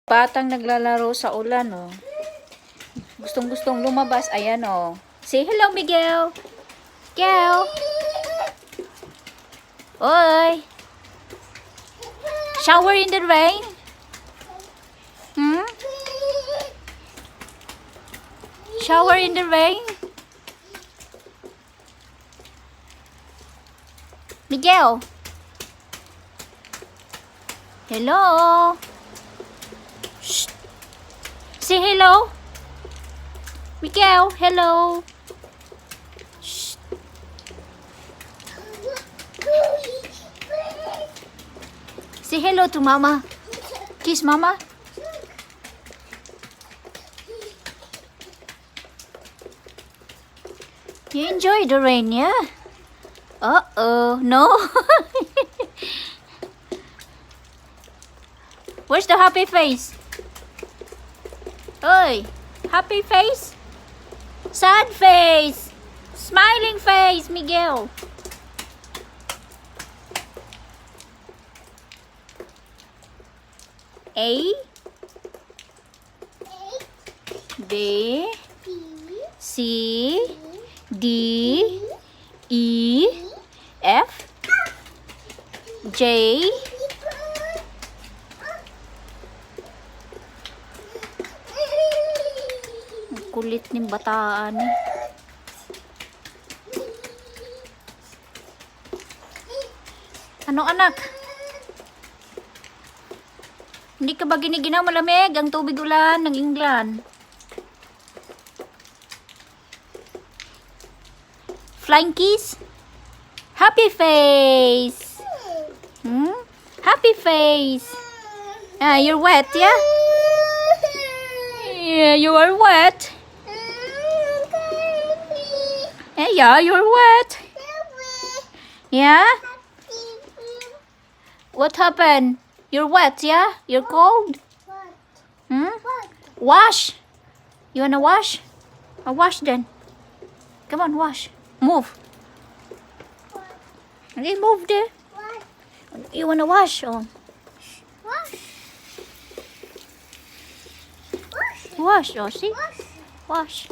Batang naglalaro sa ulan, oh. Gustong-gustong lumabas. Ayan, oh. Say hello, Miguel. Miguel. Oi. Shower in the rain? Hmm? Shower in the rain? Miguel. Hello. Shh. Say hello. Miguel, hello. Shh. Say hello to Mama. Kiss Mama. You enjoy the rain, yeah? Uh-oh, no? Where's the happy face? Oi, happy face? Sad face? Smiling face, Miguel. A B C D E F J kulit ng bataan eh. Ano anak? Hindi ka ba giniginaw malamig ang tubig ulan ng England? Flying kiss? Happy face! Hmm? Happy face! Ah, you're wet, yeah? Yeah, you are wet. Yeah, you're wet. Yeah? What happened? You're wet, yeah? You're cold? Hmm? Wash. You wanna wash? Wash then. Come on, wash. Move. Okay, move there. You wanna wash? Oh. Wash, oh, see? Wash.